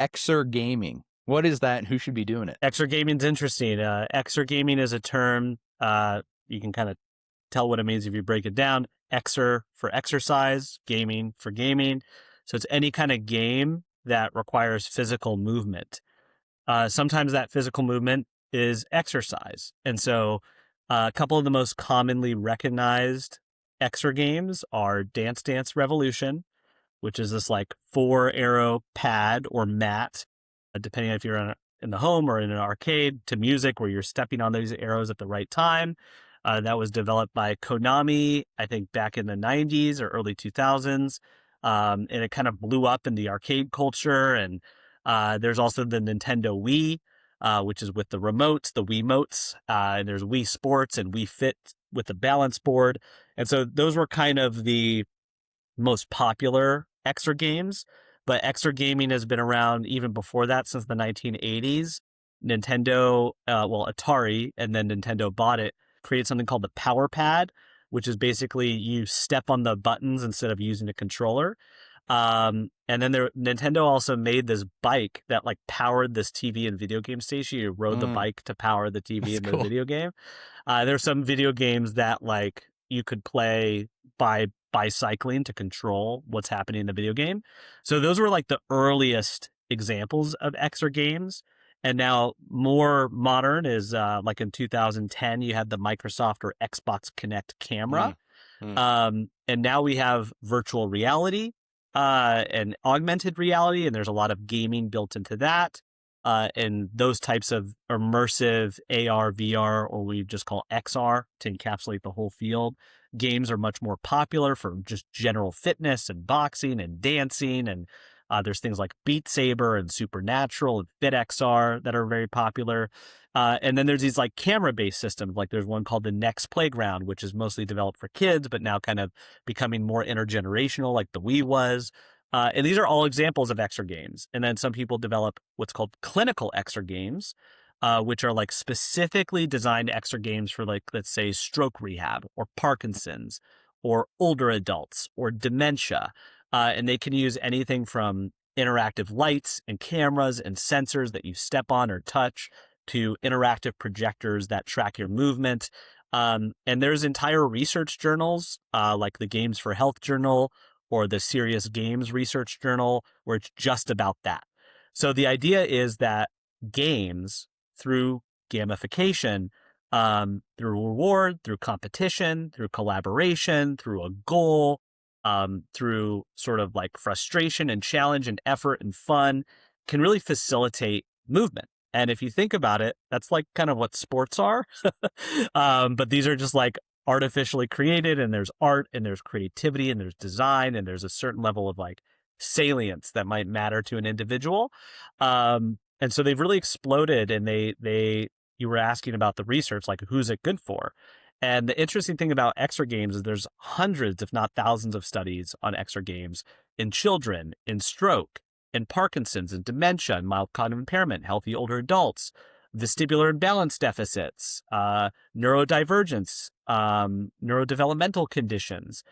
Exergaming. What is that and who should be doing it? Exergaming is interesting. Exergaming is a term, you can kind of tell what it means if you break it down. Exer for exercise, gaming for gaming. So it's any kind of game that requires physical movement. Sometimes that physical movement is exercise. And so a couple of the most commonly recognized exergames are Dance Dance Revolution, which is this like 4-arrow pad or mat, depending on if you're in the home or in an arcade, to music where you're stepping on those arrows at the right time. That was developed by Konami, I think back in the 90s or early 2000s. And it kind of blew up in the arcade culture. And there's also the Nintendo Wii, which is with the remotes, the Wiimotes. And there's Wii Sports and Wii Fit with the balance board. And so those were kind of the most popular exergames. But exergaming has been around even before that, since the 1980s. Nintendo, Atari, and then Nintendo bought it, created something called the Power Pad, which is basically you step on the buttons instead of using a controller. And then Nintendo also made this bike that like powered this TV and video game station. You rode the bike to power the TV and the video game. There's some video games that like you could play by cycling to control what's happening in the video game. So those were like the earliest examples of exergames. And now more modern is like in 2010, you had the Microsoft or Xbox Kinect camera. And now we have virtual reality and augmented reality, and there's a lot of gaming built into that. And those types of immersive AR, VR, or we just call XR to encapsulate the whole field. Games are much more popular for just general fitness and boxing and dancing. And there's things like Beat Saber and Supernatural and FitXR that are very popular. And then there's these like camera-based systems. Like there's one called the Next Playground, which is mostly developed for kids, but now kind of becoming more intergenerational like the Wii was. And these are all examples of exergames. And then some people develop what's called clinical exergames, which are like specifically designed exergames for like, let's say, stroke rehab or Parkinson's or older adults or dementia. And they can use anything from interactive lights and cameras and sensors that you step on or touch to interactive projectors that track your movement. And there's entire research journals like the Games for Health Journal or the Serious Games Research Journal, where it's just about that. So the idea is that games, through gamification, through reward, through competition, through collaboration, through a goal, through sort of like frustration and challenge and effort and fun, can really facilitate movement. And if you think about it, that's like kind of what sports are. But these are just like artificially created, and there's art and there's creativity and there's design and there's a certain level of like salience that might matter to an individual. And so they've really exploded, and you were asking about the research, like who's it good for? And the interesting thing about exergames is there's hundreds, if not thousands of studies on exergames in children, in stroke, in Parkinson's, in dementia, in mild cognitive impairment, healthy older adults, vestibular imbalance deficits, neurodivergence, neurodevelopmental conditions,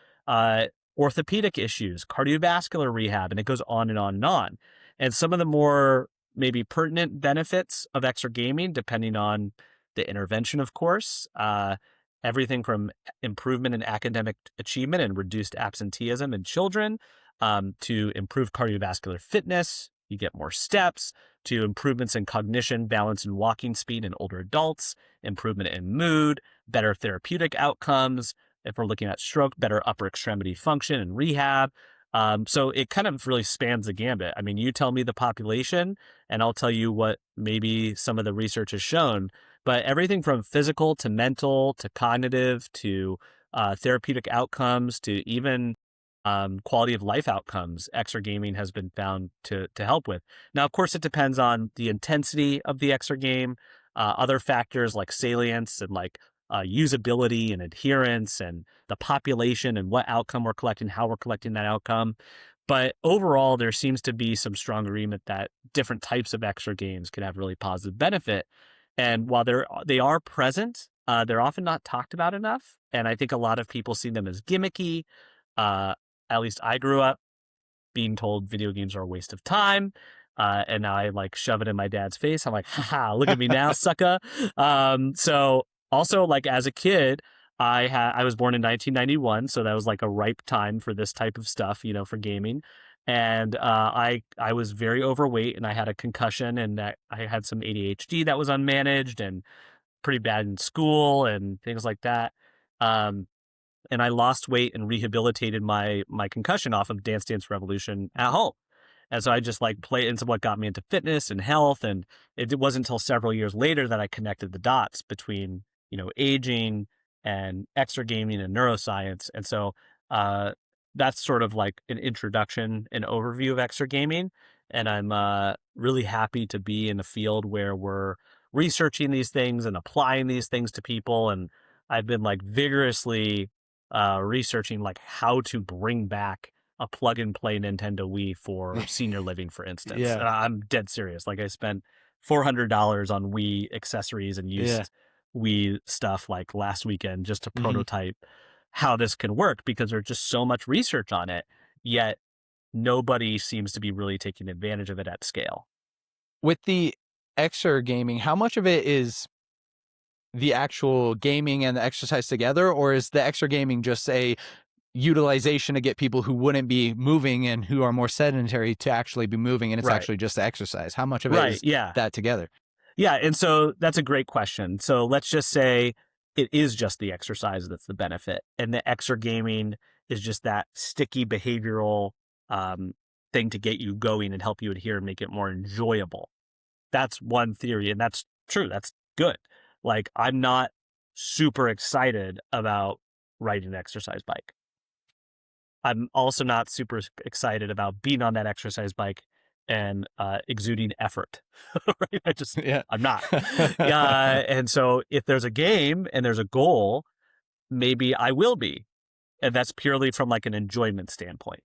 orthopedic issues, cardiovascular rehab, and it goes on and on and on. And some of the more maybe pertinent benefits of exergaming, depending on the intervention, of course, everything from improvement in academic achievement and reduced absenteeism in children, to improved cardiovascular fitness, you get more steps, to improvements in cognition, balance, and walking speed in older adults, improvement in mood, better therapeutic outcomes. If we're looking at stroke, better upper extremity function and rehab. So it kind of really spans the gambit. I mean, you tell me the population and I'll tell you what maybe some of the research has shown, but everything from physical to mental to cognitive to therapeutic outcomes to even quality of life outcomes, exergaming has been found to help with. Now, of course, it depends on the intensity of the exergame, other factors like salience and like usability and adherence and the population and what outcome we're collecting, how we're collecting that outcome. But overall, there seems to be some strong agreement that different types of exergames can have really positive benefit. And while they are present, they're often not talked about enough. And I think a lot of people see them as gimmicky. At least I grew up being told video games are a waste of time. And now I like shove it in my dad's face. I'm like, haha, look at me now, sucker. So also like as a kid, I was born in 1991, so that was like a ripe time for this type of stuff, you know, for gaming. And I was very overweight, and I had a concussion, and that I had some ADHD that was unmanaged and pretty bad in school and things like that. Um, and I lost weight and rehabilitated my concussion off of Dance Dance Revolution at home. And so I just like played into what got me into fitness and health. And it wasn't until several years later that I connected the dots between, you know, aging and exergaming and neuroscience. And so that's sort of like an introduction, an overview of exergaming. And I'm really happy to be in a field where we're researching these things and applying these things to people. And I've been like vigorously researching like how to bring back a plug and play Nintendo Wii for senior living, for instance. Yeah. I'm dead serious. Like I spent $400 on Wii accessories and used Wii stuff like last weekend just to prototype how this can work, because there's just so much research on it, yet nobody seems to be really taking advantage of it at scale. With the exergaming, how much of it is the actual gaming and the exercise together, or is the exergaming just a utilization to get people who wouldn't be moving and who are more sedentary to actually be moving, and it's actually just the exercise? How much of it is that together? Yeah, and so that's a great question. So let's just say it is just the exercise that's the benefit, and the exergaming is just that sticky behavioral thing to get you going and help you adhere and make it more enjoyable. That's one theory, and that's true. That's good. Like, I'm not super excited about riding an exercise bike. I'm also not super excited about being on that exercise bike and exuding effort. Right? I'm not. And so if there's a game and there's a goal, maybe I will be. And that's purely from like an enjoyment standpoint.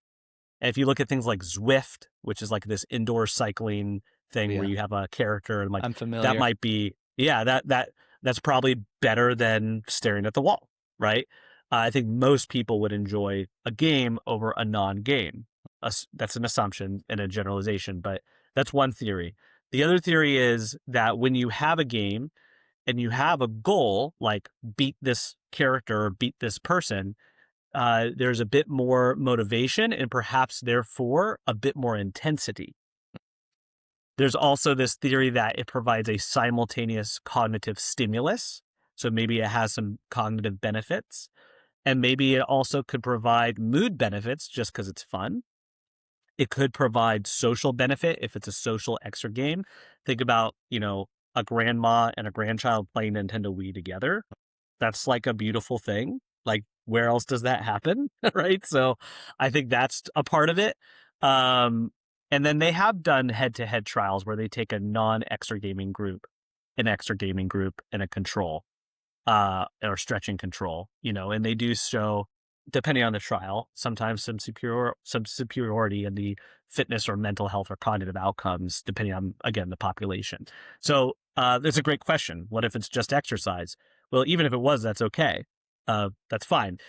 And if you look at things like Zwift, which is like this indoor cycling thing where you have a character, and like I'm familiar. that might be, that's probably better than staring at the wall, right? I think most people would enjoy a game over a non-game. That's an assumption and a generalization, but that's one theory. The other theory is that when you have a game and you have a goal, like beat this character or beat this person, there's a bit more motivation and perhaps therefore a bit more intensity. There's also this theory that it provides a simultaneous cognitive stimulus. So maybe it has some cognitive benefits, and maybe it also could provide mood benefits just because it's fun. It could provide social benefit if it's a social exer game. Think about, you know, a grandma and a grandchild playing Nintendo Wii together. That's like a beautiful thing. Like, where else does that happen? Right? So I think that's a part of it. And then they have done head-to-head trials where they take a non-exergaming group, an exergaming group, and a control, or stretching control, you know, and they do show, depending on the trial, sometimes some superiority in the fitness or mental health or cognitive outcomes, depending on, again, the population. So there's a great question. What if it's just exercise? Well, even if it was, that's okay. That's fine.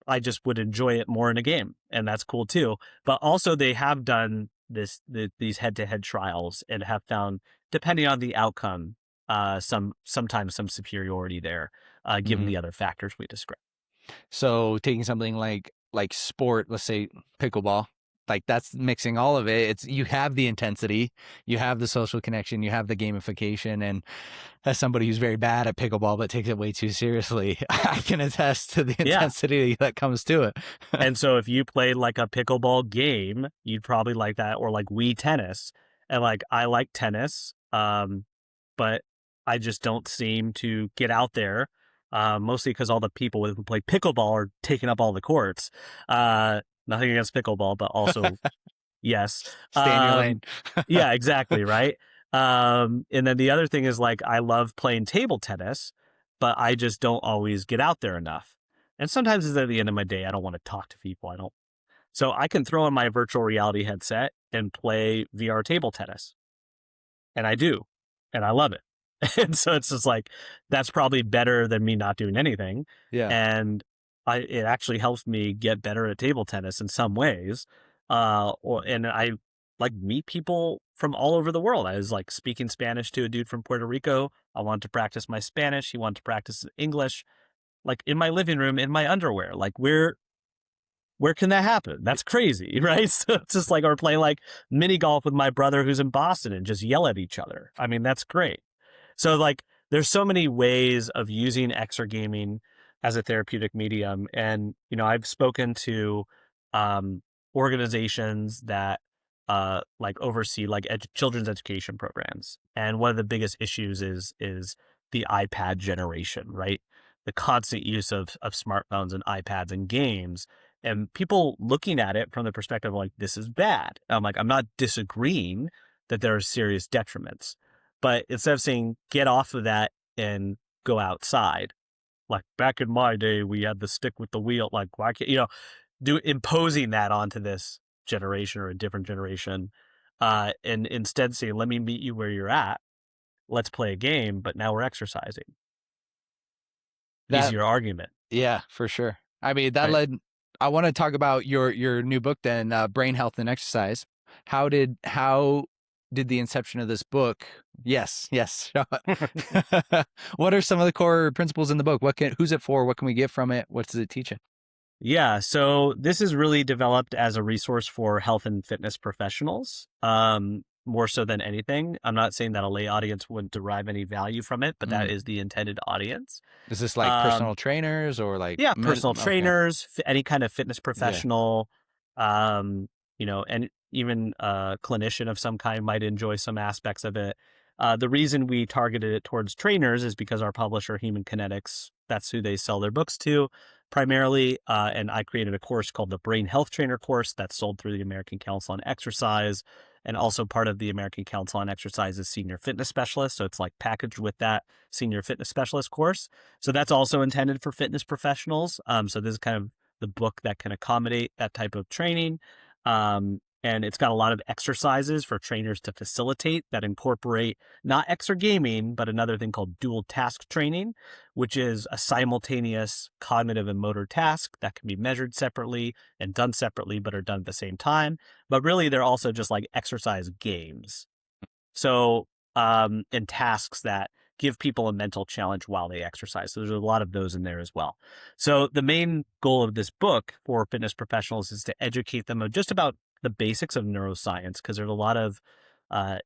I just would enjoy it more in a game, and that's cool too. But also they have done these head-to-head trials and have found, depending on the outcome, sometimes some superiority there, given the other factors we described. So taking something like sport, let's say pickleball, like that's mixing all of it. It's, you have the intensity, you have the social connection, you have the gamification. And as somebody who's very bad at pickleball but takes it way too seriously, I can attest to the intensity that comes to it. And so if you played like a pickleball game, you'd probably like that, or like Wii tennis. And like, I like tennis, but I just don't seem to get out there. Mostly because all the people who play pickleball are taking up all the courts. Nothing against pickleball, but also, yes. Stay in your lane. Yeah, exactly, right? And then the other thing is, like, I love playing table tennis, but I just don't always get out there enough. And sometimes it's at the end of my day, I don't want to talk to people. So I can throw in my virtual reality headset and play VR table tennis. And I do. And I love it. And so it's just like, that's probably better than me not doing anything. Yeah. And it actually helps me get better at table tennis in some ways. And I like meet people from all over the world. I was like speaking Spanish to a dude from Puerto Rico. I wanted to practice my Spanish. He wanted to practice English, like in my living room in my underwear. Like where can that happen? That's crazy, right? So it's just like, or play like mini golf with my brother who's in Boston and just yell at each other. I mean, that's great. So like, there's so many ways of using exergaming as a therapeutic medium. And, you know, I've spoken to organizations that like oversee like children's education programs. And one of the biggest issues is the iPad generation, right? The constant use of smartphones and iPads and games, and people looking at it from the perspective of like, this is bad. I'm like, I'm not disagreeing that there are serious detriments, but instead of saying, get off of that and go outside, like back in my day, we had the stick with the wheel, like, why can't, you know, imposing that onto this generation or a different generation, and instead say, let me meet you where you're at. Let's play a game, but now we're exercising. That Easier argument. Yeah, for sure. I mean, that Right. led. I want to talk about your new book then, Brain Health and Exercise. How did the inception of this book? Yes. What are some of the core principles in the book? Who's it for? What can we get from it? What does it teach? Yeah, so this is really developed as a resource for health and fitness professionals, more so than anything. I'm not saying that a lay audience wouldn't derive any value from it, but that is the intended audience. Is this like personal trainers or like Yeah, personal Okay. trainers, any kind of fitness Yeah. professional, you know, and even a clinician of some kind might enjoy some aspects of it. The reason we targeted it towards trainers is because our publisher, Human Kinetics, that's who they sell their books to primarily. And I created a course called the Brain Health Trainer course that's sold through the American Council on Exercise, and also part of the American Council on Exercise's Senior Fitness Specialist. So it's like packaged with that Senior Fitness Specialist course. So that's also intended for fitness professionals. So this is kind of the book that can accommodate that type of training. And it's got a lot of exercises for trainers to facilitate that incorporate not exergaming, but another thing called dual task training, which is a simultaneous cognitive and motor task that can be measured separately and done separately, but are done at the same time. But really, they're also just like exercise games. So, and tasks that give people a mental challenge while they exercise. So there's a lot of those in there as well. So the main goal of this book for fitness professionals is to educate them on just about the basics of neuroscience, because there's a lot of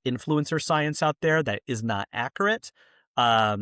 influencer science out there that is not accurate. I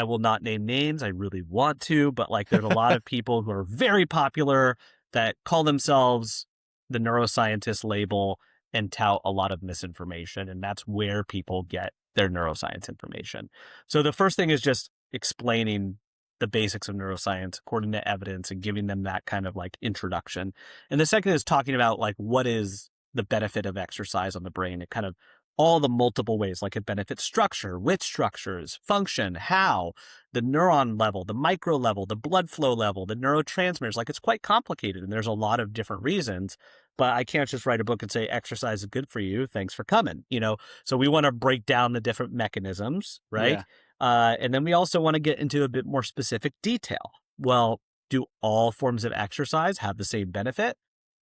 will not name names. I really want to, but like there's a lot of people who are very popular that call themselves the neuroscientist label and tout a lot of misinformation. And that's where people get their neuroscience information. So the first thing is just explaining the basics of neuroscience according to evidence and giving them that kind of like introduction. And the second is talking about like what is the benefit of exercise on the brain. It kind of all the multiple ways, like it benefits structure, which structures, function, how, the neuron level, the micro level, the blood flow level, the neurotransmitters. Like it's quite complicated and there's a lot of different reasons. But I can't just write a book and say exercise is good for you. Thanks for coming. You know, so we want to break down the different mechanisms, right? Yeah. And then we also want to get into a bit more specific detail. Well, do all forms of exercise have the same benefit?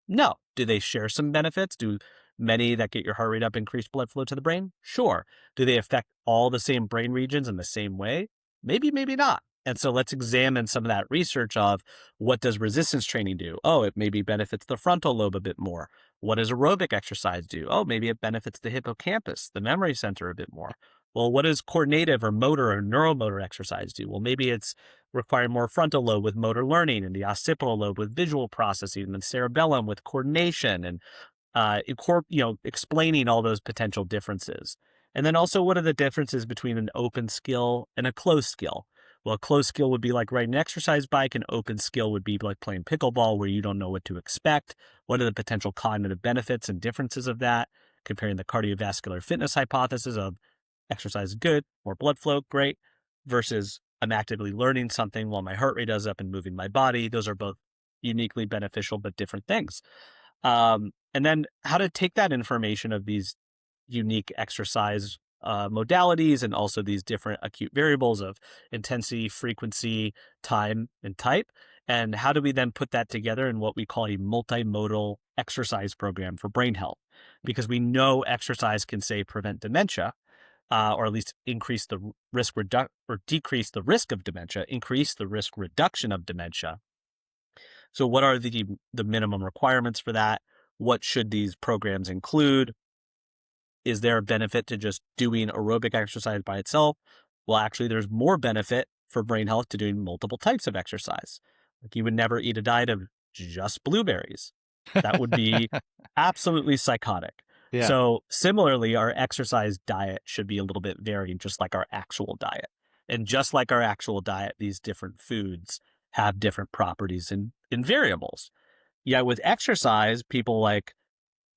No. Do they share some benefits? Do many that get your heart rate up increase blood flow to the brain? Sure. Do they affect all the same brain regions in the same way? Maybe, maybe not. And so let's examine some of that research of what does resistance training do? Oh, it maybe benefits the frontal lobe a bit more. What does aerobic exercise do? Oh, maybe it benefits the hippocampus, the memory center a bit more. Well, what does coordinative or motor or neuromotor exercise do? Well, maybe it's requiring more frontal lobe with motor learning and the occipital lobe with visual processing and the cerebellum with coordination and explaining all those potential differences. And then also, what are the differences between an open skill and a closed skill? Well, a closed skill would be like riding an exercise bike. An open skill would be like playing pickleball, where you don't know what to expect. What are the potential cognitive benefits and differences of that? Comparing the cardiovascular fitness hypothesis of exercise is good, more blood flow, great, versus I'm actively learning something while my heart rate is up and moving my body. Those are both uniquely beneficial, but different things. And then how to take that information of these unique exercise modalities and also these different acute variables of intensity, frequency, time, and type, And how do we then put that together in what we call a multimodal exercise program for brain health? Because we know exercise can, say, prevent dementia, or at least increase the risk or decrease the risk of dementia, increase the risk reduction of dementia. So what are the minimum requirements for that? What should these programs include? Is there a benefit to just doing aerobic exercise by itself? Well, actually, there's more benefit for brain health to doing multiple types of exercise. Like, you would never eat a diet of just blueberries. That would be absolutely psychotic. Yeah. So similarly, our exercise diet should be a little bit varied, just like our actual diet. And just like our actual diet, these different foods have different properties and variables. Yeah, with exercise, people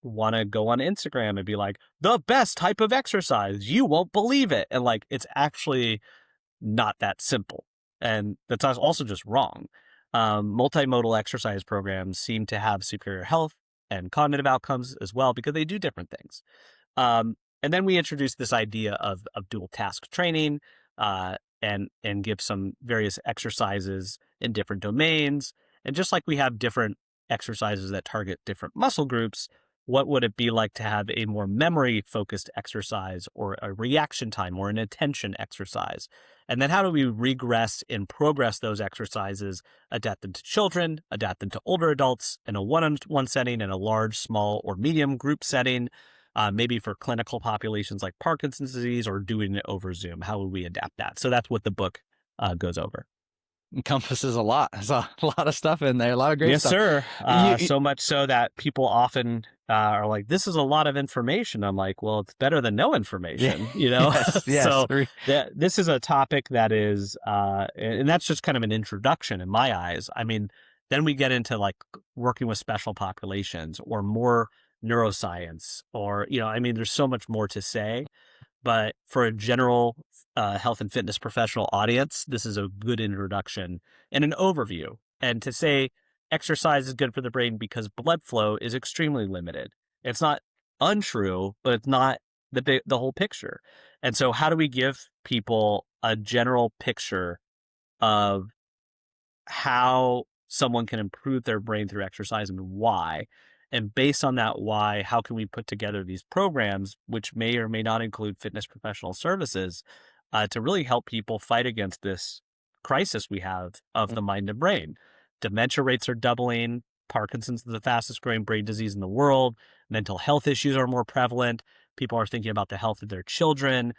want to go on Instagram and be like, the best type of exercise, you won't believe it. And it's actually not that simple. And that's also just wrong. Multimodal exercise programs seem to have superior health and cognitive outcomes as well, because they do different things. And then we introduced this idea of dual task training, and give some various exercises in different domains. And just like we have different exercises that target different muscle groups, what would it be like to have a more memory-focused exercise, or a reaction time, or an attention exercise? And then how do we regress and progress those exercises, adapt them to children, adapt them to older adults in a one-on-one setting, in a large, small, or medium group setting, maybe for clinical populations like Parkinson's disease, or doing it over Zoom? How would we adapt that? So that's what the book goes over. Encompasses a lot. There's a lot of stuff in there, a lot of great yes, stuff. Yes, sir. So much so that people often are like, this is a lot of information. I'm like, well, it's better than no information, Yes, yes. So this is a topic that is, and that's just kind of an introduction in my eyes. I mean, then we get into working with special populations, or more neuroscience, or, there's so much more to say. But for a general health and fitness professional audience, this is a good introduction and an overview. And to say exercise is good for the brain because blood flow is extremely limited. It's not untrue, but it's not the whole picture. And so how do we give people a general picture of how someone can improve their brain through exercise, and why? And based on that why, how can we put together these programs, which may or may not include fitness professional services, to really help people fight against this crisis we have of the mind and brain? Dementia rates are doubling. Parkinson's is the fastest growing brain disease in the world. Mental health issues are more prevalent. People are thinking about the health of their children.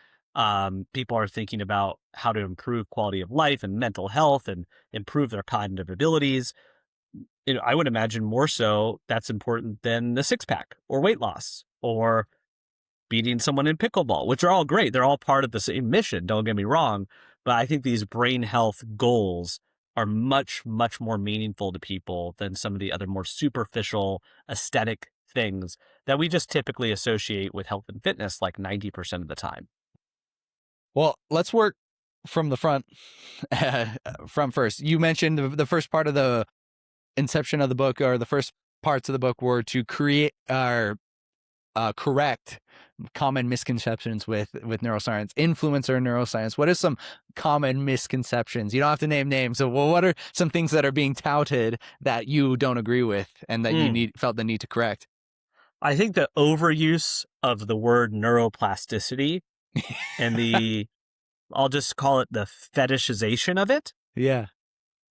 People are thinking about how to improve quality of life and mental health and improve their cognitive abilities. I would imagine more so that's important than the six-pack, or weight loss, or beating someone in pickleball, which are all great. They're all part of the same mission, don't get me wrong. But I think these brain health goals are much, much more meaningful to people than some of the other more superficial aesthetic things that we just typically associate with health and fitness 90% of the time. Well, let's work from the front first. You mentioned the first part of the inception of the book, or the first parts of the book, were to create or correct common misconceptions with neuroscience. Influencer neuroscience. What are some common misconceptions? You don't have to name names. So, what are some things that are being touted that you don't agree with, and that you felt the need to correct? I think the overuse of the word neuroplasticity and I'll just call it the fetishization of it. Yeah.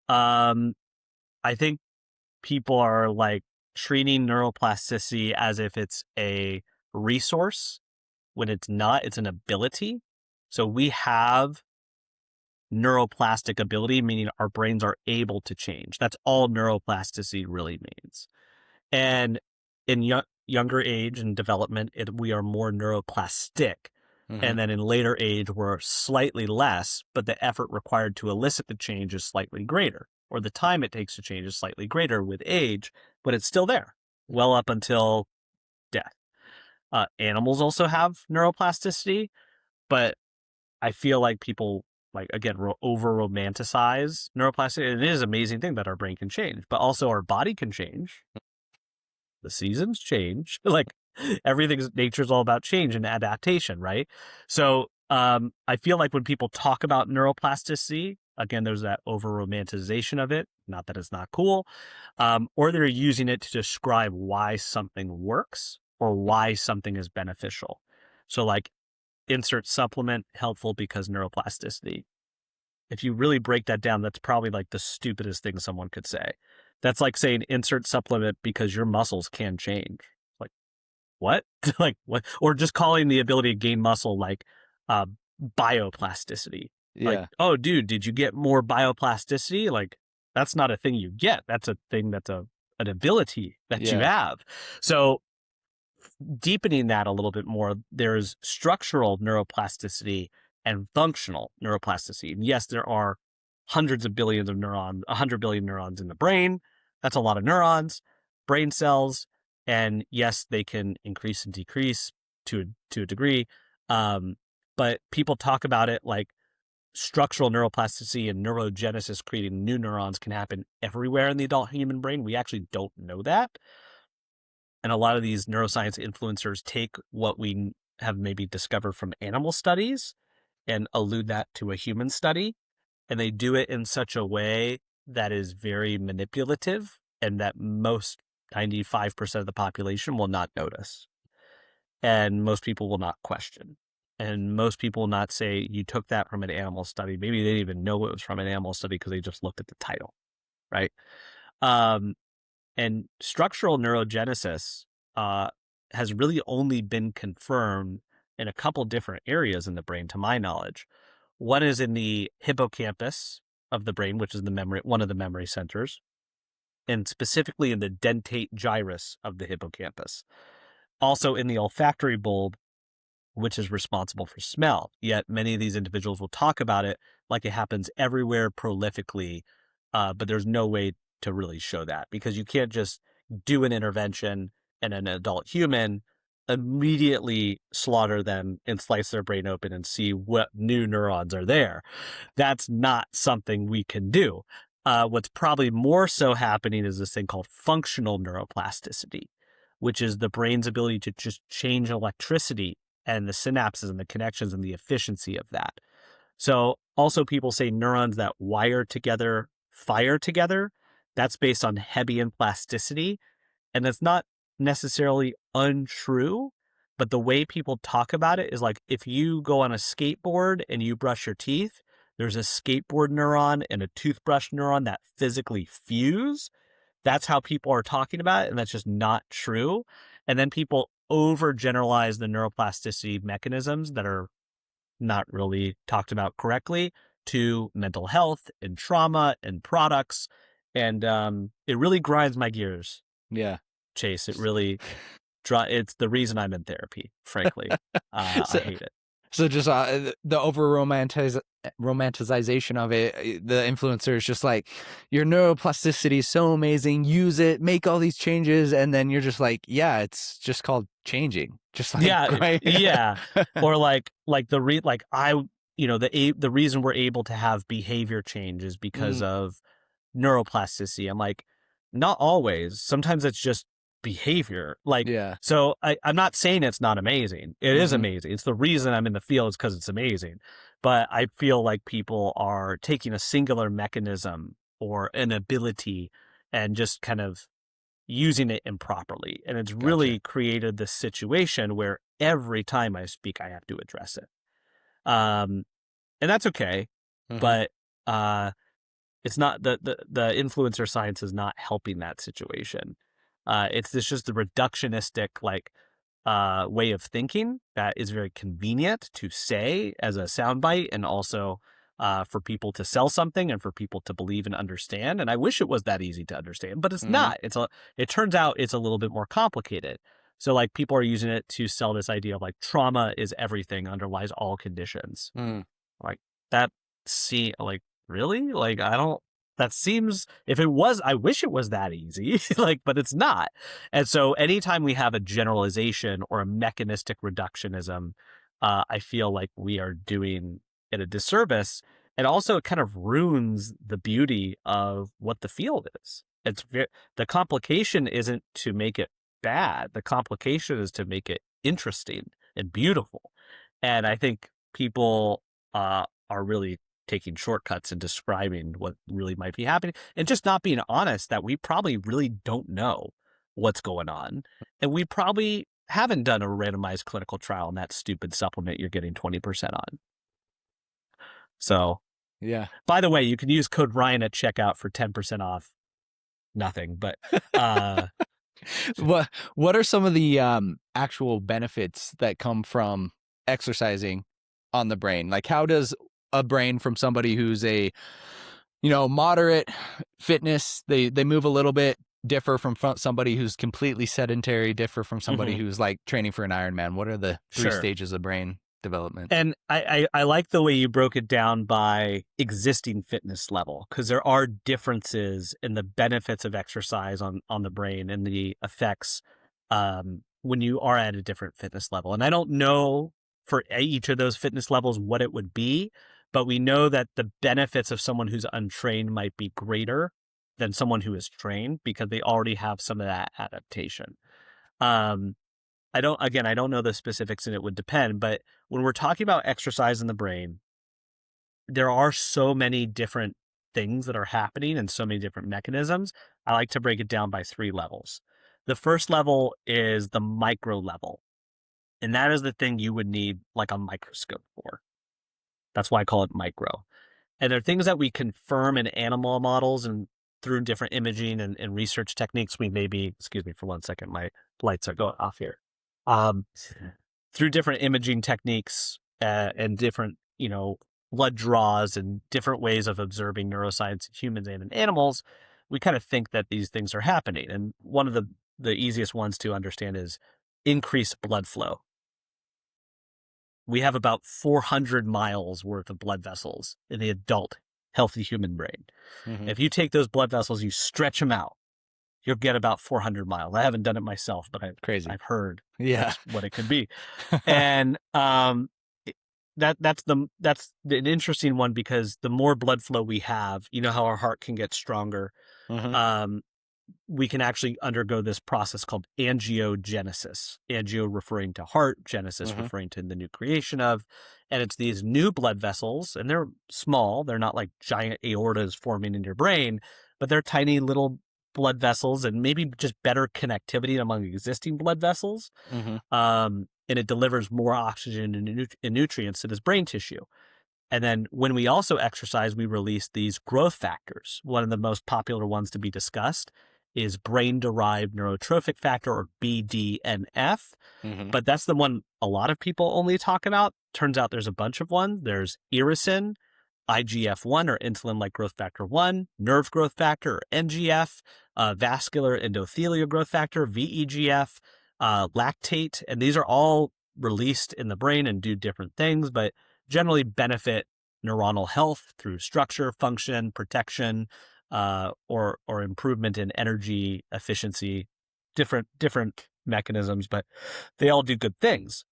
I think people are treating neuroplasticity as if it's a resource, when it's not. It's an ability. So we have neuroplastic ability, meaning our brains are able to change. That's all neuroplasticity really means. And in younger age and development, we are more neuroplastic. Mm-hmm. And then in later age, we're slightly less, but the effort required to elicit the change is slightly greater, or the time it takes to change is slightly greater with age, but it's still there, well up until death. Animals also have neuroplasticity, but I feel like people, again, over-romanticize neuroplasticity. And it is an amazing thing that our brain can change, but also our body can change. The seasons change. Nature's all about change and adaptation, right? So I feel like when people talk about neuroplasticity, Again, there's that over romanticization of it. Not that it's not cool. Or they're using it to describe why something works or why something is beneficial. So like insert supplement helpful because neuroplasticity. If you really break that down, that's probably like the stupidest thing someone could say. That's like saying insert supplement because your muscles can change. Like, what? Like, what? Or just calling the ability to gain muscle like bioplasticity. Like, Yeah. oh, dude, did you get more bioplasticity? Like, that's not a thing you get. That's a thing that's an ability that you Yeah. have. So deepening that a little bit more, there's structural neuroplasticity and functional neuroplasticity. And yes, there are hundreds of billions of neurons, 100 billion neurons in the brain. That's a lot of neurons, brain cells. And yes, they can increase and decrease to a degree. But people talk about it like structural neuroplasticity and neurogenesis, creating new neurons, can happen everywhere in the adult human brain. We actually don't know that. And a lot of these neuroscience influencers take what we have maybe discovered from animal studies and allude that to a human study. And they do it in such a way that is very manipulative and that most 95% of the population will not notice. And most people will not question. And most people will not say, you took that from an animal study. Maybe they didn't even know it was from an animal study because they just looked at the title, right? And structural neurogenesis has really only been confirmed in a couple different areas in the brain, to my knowledge. One is in the hippocampus of the brain, which is one of the memory centers, and specifically in the dentate gyrus of the hippocampus. Also in the olfactory bulb, which is responsible for smell. Yet many of these individuals will talk about it like it happens everywhere prolifically, but there's no way to really show that, because you can't just do an intervention in an adult human, immediately slaughter them and slice their brain open and see what new neurons are there. That's not something we can do. What's probably more so happening is this thing called functional neuroplasticity, which is the brain's ability to just change electricity and the synapses and the connections and the efficiency of that. So also people say neurons that wire together fire together. That's based on Hebbian plasticity. And that's not necessarily untrue, but the way people talk about it is like, if you go on a skateboard and you brush your teeth, there's a skateboard neuron and a toothbrush neuron that physically fuse. That's how people are talking about it, and that's just not true. And then people overgeneralize the neuroplasticity mechanisms that are not really talked about correctly to mental health and trauma and products. And it really grinds my gears. Yeah. Chase, it really it's the reason I'm in therapy, frankly. I hate it. So just the over romanticization of it, the influencer is just like, your neuroplasticity is so amazing, use it, make all these changes, and then you're just like, yeah, it's just called changing. Just like, yeah, right? yeah. Or like the reason we're able to have behavior change is because of neuroplasticity. I'm like, not always. Sometimes it's just behavior. Like, yeah. So I'm not saying it's not amazing. It is amazing. It's the reason I'm in the field is because it's amazing. But I feel like people are taking a singular mechanism or an ability and just kind of using it improperly. And it's really created this situation where every time I speak, I have to address it. And that's okay. But it's not the influencer science is not helping that situation. It's just the reductionistic way of thinking that is very convenient to say as a soundbite, and also for people to sell something and for people to believe and understand. And I wish it was that easy to understand, but it's not. It turns out it's a little bit more complicated. So like people are using it to sell this idea of like trauma is everything, underlies all conditions. Like that. Really? Like, that seems, if it was, I wish it was that easy, but it's not. And so anytime we have a generalization or a mechanistic reductionism, I feel like we are doing it a disservice. And also it kind of ruins the beauty of what the field is. The complication isn't to make it bad. The complication is to make it interesting and beautiful. And I think people are really taking shortcuts and describing what really might be happening, and just not being honest that we probably really don't know what's going on. And we probably haven't done a randomized clinical trial on that stupid supplement you're getting 20% on. So, Yeah. by the way, you can use code Ryan at checkout for 10% off. Nothing, but what are some of the actual benefits that come from exercising on the brain? Like, how does a brain from somebody who's a, moderate fitness, they move a little bit, differ from somebody who's completely sedentary, differ from somebody who's like training for an Ironman? What are the three stages of brain development? And I like the way you broke it down by existing fitness level, because there are differences in the benefits of exercise on the brain and the effects when you are at a different fitness level. And I don't know for each of those fitness levels what it would be, but we know that the benefits of someone who's untrained might be greater than someone who is trained because they already have some of that adaptation. I don't know the specifics, and it would depend, but when we're talking about exercise in the brain, there are so many different things that are happening and so many different mechanisms. I like to break it down by 3 levels. The first level is the micro level, and that is the thing you would need like a microscope for. That's why I call it micro. And there are things that we confirm in animal models and through different imaging and research techniques. We may be, excuse me for 1 second, my lights are going off here. Through different imaging techniques and different, blood draws and different ways of observing neuroscience in humans and in animals, we kind of think that these things are happening. And one of the easiest ones to understand is increased blood flow. We have about 400 miles worth of blood vessels in the adult healthy human brain. If you take those blood vessels, you stretch them out, you'll get about 400 miles. I haven't done it myself, but I've heard that's what it could be. And that's an interesting one, because the more blood flow we have, how our heart can get stronger. We can actually undergo this process called angiogenesis. Angio referring to heart, genesis referring to the new creation of. And it's these new blood vessels, and they're small. They're not like giant aortas forming in your brain, but they're tiny little blood vessels and maybe just better connectivity among existing blood vessels. And it delivers more oxygen and nutrients to this brain tissue. And then when we also exercise, we release these growth factors. One of the most popular ones to be discussed is brain-derived neurotrophic factor, or BDNF. But that's the one a lot of people only talk about. Turns out there's a bunch of ones. There's irisin, IGF-1, or insulin-like growth factor 1, nerve growth factor, or NGF, vascular endothelial growth factor, VEGF, lactate. And these are all released in the brain and do different things, but generally benefit neuronal health through structure, function, protection, or improvement in energy efficiency, different mechanisms, but they all do good things.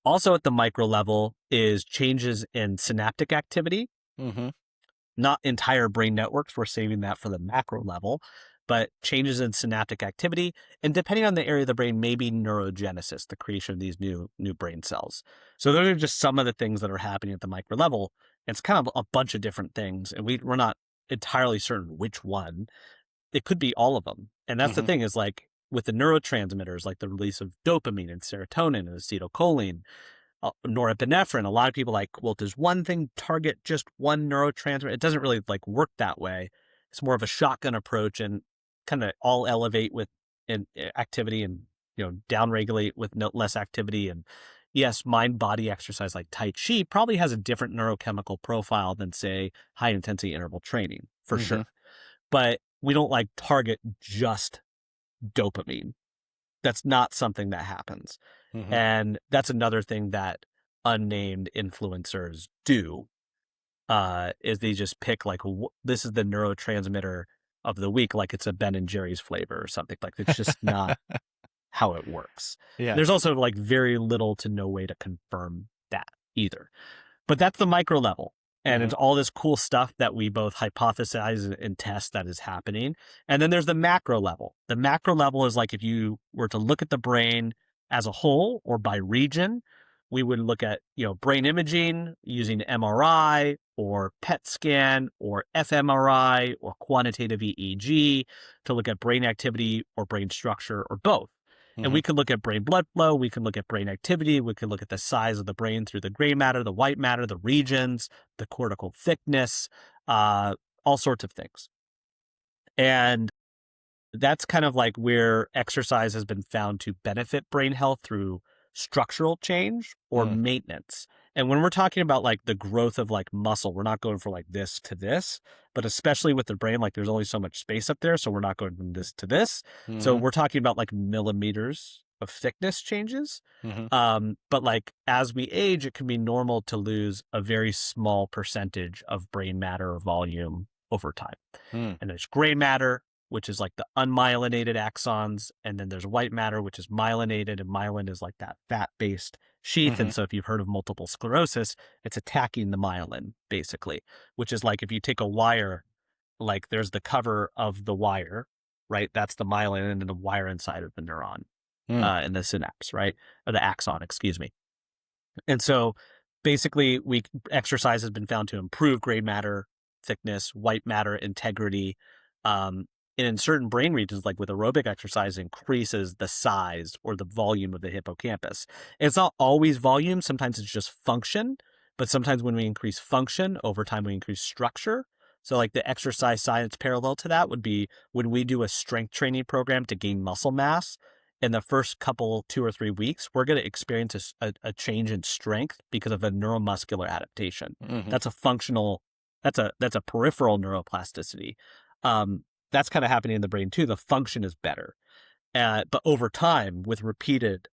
Also at the micro level is changes in synaptic activity, not entire brain networks. We're saving that for the macro level, but changes in synaptic activity. And depending on the area of the brain, maybe neurogenesis, the creation of these new brain cells. So those are just some of the things that are happening at the micro level. It's kind of a bunch of different things, and we're not entirely certain which one. It could be all of them. And that's the thing, is like with the neurotransmitters, like the release of dopamine and serotonin and acetylcholine, norepinephrine, a lot of people like, well, does one thing target just one neurotransmitter? It doesn't really like work that way. It's more of a shotgun approach, and kind of all elevate with activity and, downregulate with less activity. And yes, mind-body exercise like Tai Chi probably has a different neurochemical profile than, say, high-intensity interval training, for sure. But we don't like target just dopamine. That's not something that happens. And that's another thing that unnamed influencers do, is they just pick like, this is the neurotransmitter of the week, like it's a Ben and Jerry's flavor or something. Like, it's just not how it works. There's also like very little to no way to confirm that either. But that's the micro level. And it's all this cool stuff that we both hypothesize and test that is happening. And then there's the macro level. The macro level is like if you were to look at the brain as a whole or by region, we would look at, brain imaging using MRI or PET scan or fMRI or quantitative EEG to look at brain activity or brain structure or both. And we could look at brain blood flow, we can look at brain activity, we can look at the size of the brain through the gray matter, the white matter, the regions, the cortical thickness, all sorts of things. And that's kind of like where exercise has been found to benefit brain health through structural change or maintenance. And when we're talking about like the growth of like muscle, we're not going for like this to this, but especially with the brain, like there's only so much space up there. So we're not going from this to this. So we're talking about like millimeters of thickness changes. But like as we age, it can be normal to lose a very small percentage of brain matter or volume over time. And there's gray matter, which is like the unmyelinated axons. And then there's white matter, which is myelinated. And myelin is like that fat-based sheath. And so if you've heard of multiple sclerosis, it's attacking the myelin, basically, which is like if you take a wire, like there's the cover of the wire, right? That's the myelin and then the wire inside of the neuron and the synapse, right? Or the axon, excuse me. And so basically exercise has been found to improve gray matter thickness, white matter integrity, and in certain brain regions, like with aerobic exercise, increases the size or the volume of the hippocampus. It's not always volume. Sometimes it's just function. But sometimes when we increase function, over time we increase structure. So like the exercise science parallel to that would be when we do a strength training program to gain muscle mass, in the first couple, 2 or 3 weeks, we're going to experience a change in strength because of a neuromuscular adaptation. That's a functional, that's a peripheral neuroplasticity. That's kind of happening in the brain too. The function is better. But over time, with repeated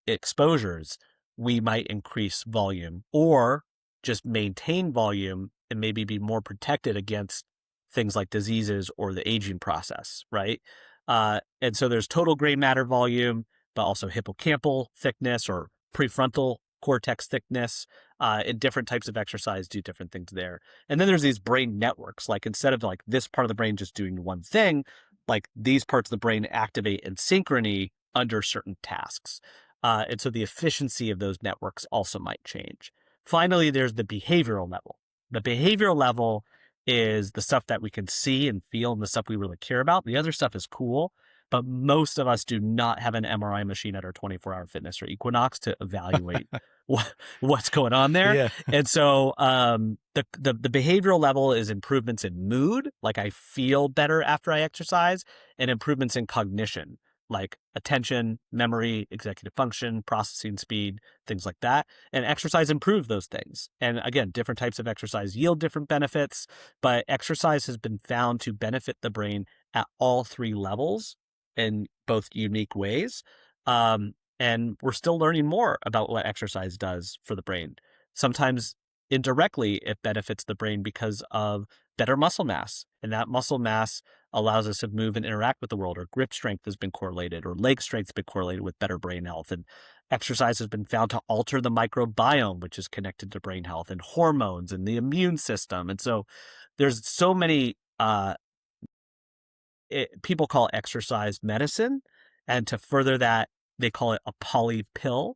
exposures, we might increase volume or just maintain volume and maybe be more protected against things like diseases or the aging process, right? And so there's total gray matter volume, but also hippocampal thickness or prefrontal cortex thickness. And different types of exercise do different things there. And then there's these brain networks, like instead of like this part of the brain just doing one thing, like these parts of the brain activate in synchrony under certain tasks. And so the efficiency of those networks also might change. Finally, there's the behavioral level. The behavioral level is the stuff that we can see and feel and the stuff we really care about. The other stuff is cool, but most of us do not have an MRI machine at our 24-hour fitness or Equinox to evaluate what's going on there. Yeah. And so the behavioral level is improvements in mood, like I feel better after I exercise, and improvements in cognition, like attention, memory, executive function, processing speed, things like that. And exercise improves those things. And again, different types of exercise yield different benefits, but exercise has been found to benefit the brain at all 3 levels in both unique ways. And we're still learning more about what exercise does for the brain. Sometimes indirectly, it benefits the brain because of better muscle mass. And that muscle mass allows us to move and interact with the world, or grip strength has been correlated, or leg strength has been correlated with better brain health. And exercise has been found to alter the microbiome, which is connected to brain health, and hormones and the immune system. And so there's so many, people call exercise medicine. And to further that, they call it a polypill,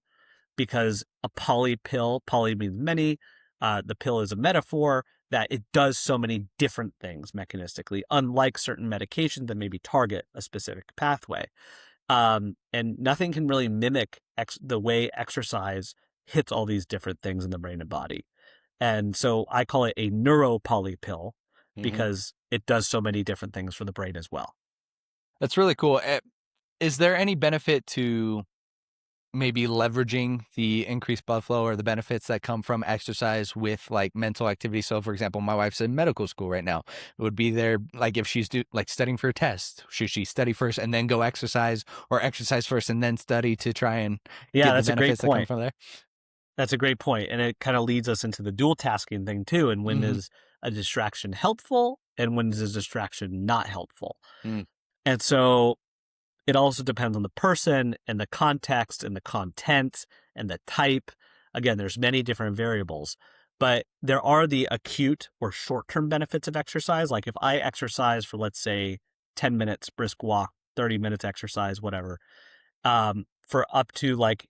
because a polypill, poly means many, the pill is a metaphor that it does so many different things mechanistically, unlike certain medications that maybe target a specific pathway. And nothing can really mimic the way exercise hits all these different things in the brain and body. And so I call it a neuropolypill because it does so many different things for the brain as well. That's really cool. Is there any benefit to maybe leveraging the increased blood flow or the benefits that come from exercise with like mental activity? So for example, my wife's in medical school right now. It would be there, like if she's studying for a test, should she study first and then go exercise, or exercise first and then study to try and get that's the a great benefits that come point. from there? That's a great point. And it kind of leads us into the dual tasking thing too. And when is a distraction helpful and when is a distraction not helpful? And so it also depends on the person and the context and the content and the type. Again, there's many different variables, but there are the acute or short-term benefits of exercise. Like if I exercise for, let's say, 10 minutes, brisk walk, 30 minutes exercise, whatever, for up to like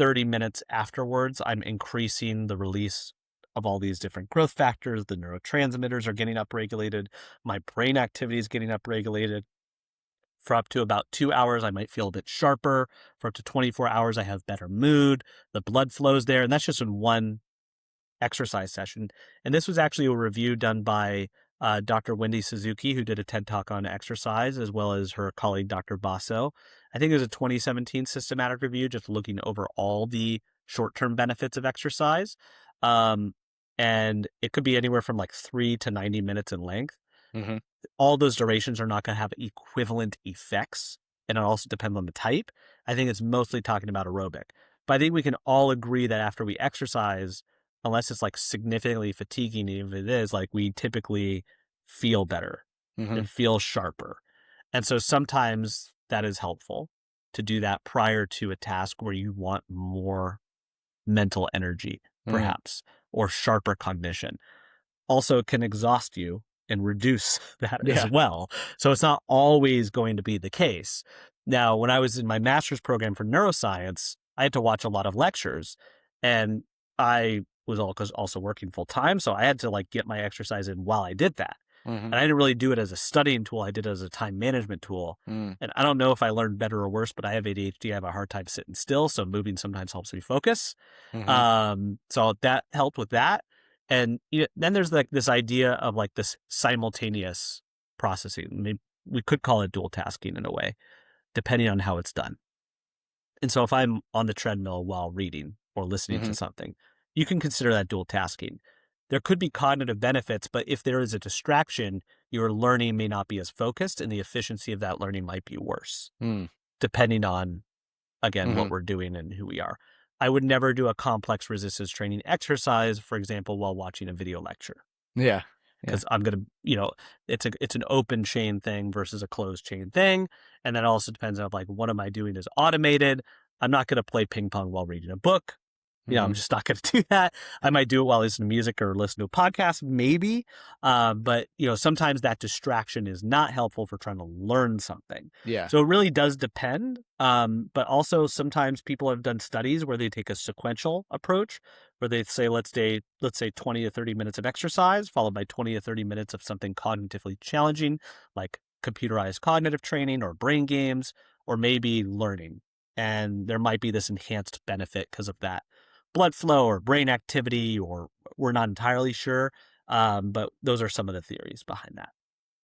30 minutes afterwards, I'm increasing the release of all these different growth factors. The neurotransmitters are getting upregulated. My brain activity is getting upregulated. For up to about 2 hours, I might feel a bit sharper. For up to 24 hours, I have better mood. The blood flows there. And that's just in one exercise session. And this was actually a review done by Dr. Wendy Suzuki, who did a TED Talk on exercise, as well as her colleague, Dr. Basso. I think it was a 2017 systematic review, just looking over all the short-term benefits of exercise. And it could be anywhere from like 3 to 90 minutes in length. Mm-hmm. All those durations are not going to have equivalent effects, and it also depends on the type. I think it's mostly talking about aerobic. But I think we can all agree that after we exercise, unless it's like significantly fatiguing, even if it is, like we typically feel better and feel sharper. And so sometimes that is helpful to do that prior to a task where you want more mental energy, perhaps, or sharper cognition. Also, it can exhaust you and reduce that as well. So it's not always going to be the case. Now, when I was in my master's program for neuroscience, I had to watch a lot of lectures, and I was also working full time. So I had to like get my exercise in while I did that. And I didn't really do it as a studying tool. I did it as a time management tool. And I don't know if I learned better or worse, but I have ADHD. I have a hard time sitting still. So moving sometimes helps me focus. So that helped with that. And then there's like this idea of like this simultaneous processing. Maybe we could call it dual tasking in a way, depending on how it's done. And so if I'm on the treadmill while reading or listening to something, you can consider that dual tasking. There could be cognitive benefits, but if there is a distraction, your learning may not be as focused and the efficiency of that learning might be worse, depending on, again, what we're doing and who we are. I would never do a complex resistance training exercise, for example, while watching a video lecture. Yeah. Because I'm going to, it's an open chain thing versus a closed chain thing. And that also depends on like, what am I doing is automated. I'm not going to play ping pong while reading a book. I'm just not going to do that. I might do it while listening to music or listen to a podcast, maybe. But, sometimes that distraction is not helpful for trying to learn something. Yeah. So it really does depend. But also sometimes people have done studies where they take a sequential approach where they say, let's say 20 to 30 minutes of exercise followed by 20 to 30 minutes of something cognitively challenging, like computerized cognitive training or brain games, or maybe learning. And there might be this enhanced benefit because of that blood flow or brain activity, or we're not entirely sure. But those are some of the theories behind that.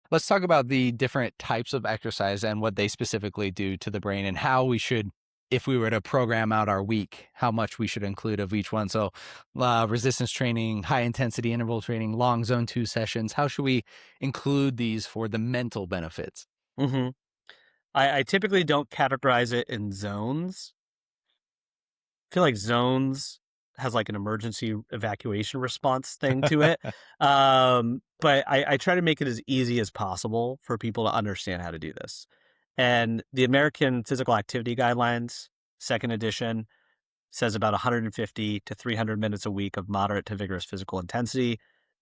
Let's talk about the different types of exercise and what they specifically do to the brain and how we should, if we were to program out our week, how much we should include of each one. So resistance training, high intensity interval training, long zone 2 sessions, how should we include these for the mental benefits? I typically don't categorize it in zones. I feel like zones has like an emergency evacuation response thing to it. But I try to make it as easy as possible for people to understand how to do this. And the American Physical Activity Guidelines, second edition, says about 150 to 300 minutes a week of moderate to vigorous physical intensity.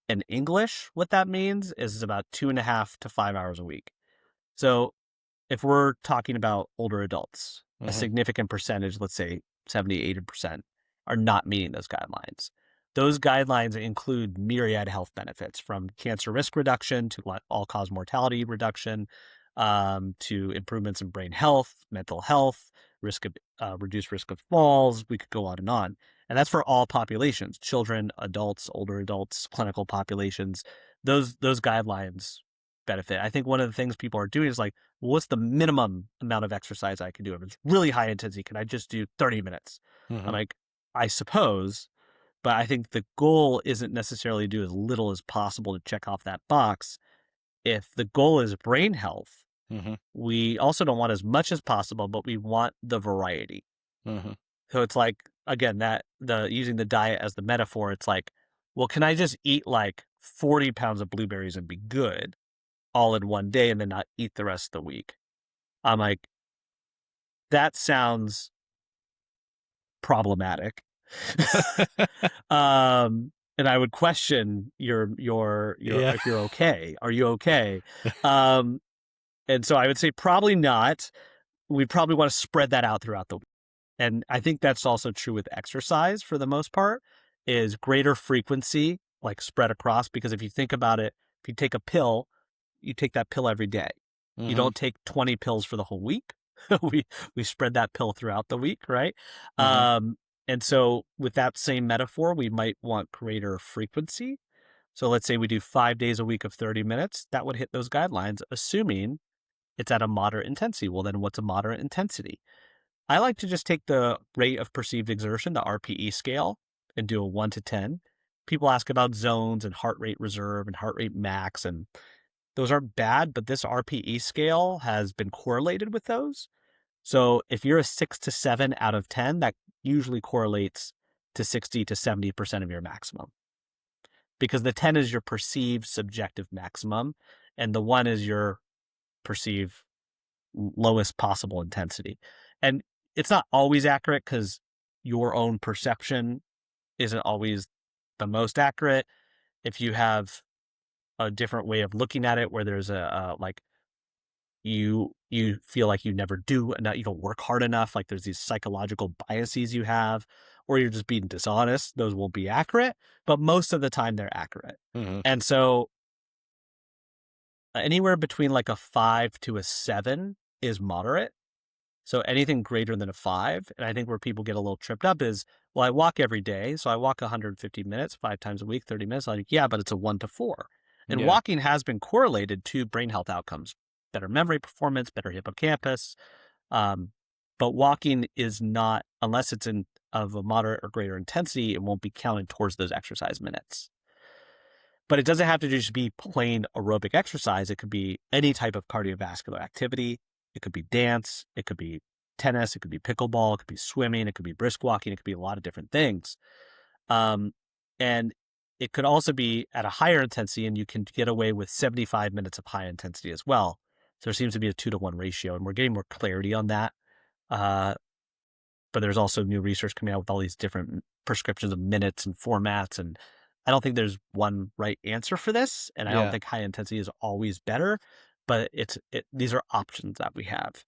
In English, what that means is about 2.5 to 5 hours a week. So if we're talking about older adults, a significant percentage, let's say 70, 80%, are not meeting those guidelines. Those guidelines include myriad health benefits, from cancer risk reduction to all-cause mortality reduction, to improvements in brain health, mental health, reduced risk of falls. We could go on. And that's for all populations: children, adults, older adults, clinical populations. Those guidelines benefit. I think one of the things people are doing is like, well, what's the minimum amount of exercise I can do? If it's really high intensity, can I just do 30 minutes? I'm like, I suppose, but I think the goal isn't necessarily to do as little as possible to check off that box. If the goal is brain health, we also don't want as much as possible, but we want the variety. So it's like, again, using the diet as the metaphor, it's like, well, can I just eat like 40 pounds of blueberries and be good all in one day and then not eat the rest of the week? I'm like, that sounds problematic. And I would question your if you're okay. Are you okay? And so I would say probably not. We'd probably want to spread that out throughout the week. And I think that's also true with exercise for the most part, is greater frequency, like spread across. Because if you think about it, if you take a pill, you take that pill every day. You don't take 20 pills for the whole week. we spread that pill throughout the week, right? And so with that same metaphor, we might want greater frequency. So let's say we do 5 days a week of 30 minutes. That would hit those guidelines, assuming it's at a moderate intensity. Well, then what's a moderate intensity? I like to just take the rate of perceived exertion, the RPE scale, and do a 1 to 10. People ask about zones and heart rate reserve and heart rate max, and those aren't bad, but this RPE scale has been correlated with those. So if you're a 6 to 7 out of 10, that usually correlates to 60 to 70% of your maximum. Because the 10 is your perceived subjective maximum, and the 1 is your perceived lowest possible intensity. And it's not always accurate because your own perception isn't always the most accurate. If you have a different way of looking at it, where there's like you feel like you never do enough, you don't work hard enough, like there's these psychological biases you have, or you're just being dishonest, those won't be accurate, but most of the time they're accurate. And so anywhere between like a 5 to a 7 is moderate. So anything greater than a 5, and I think where people get a little tripped up is, well, I walk every day, so I walk 150 minutes, 5 times a week, 30 minutes. I'm like, yeah, but it's a 1 to 4. And walking has been correlated to brain health outcomes, better memory performance, better hippocampus. But walking is not, unless it's of a moderate or greater intensity, it won't be counted towards those exercise minutes. But it doesn't have to just be plain aerobic exercise. It could be any type of cardiovascular activity. It could be dance, it could be tennis, it could be pickleball, it could be swimming, it could be brisk walking, it could be a lot of different things. And it could also be at a higher intensity, and you can get away with 75 minutes of high intensity as well. So there seems to be a 2-to-1 ratio, and we're getting more clarity on that. But there's also new research coming out with all these different prescriptions of minutes and formats, and I don't think there's one right answer for this, and I don't think high intensity is always better. But these are options that we have.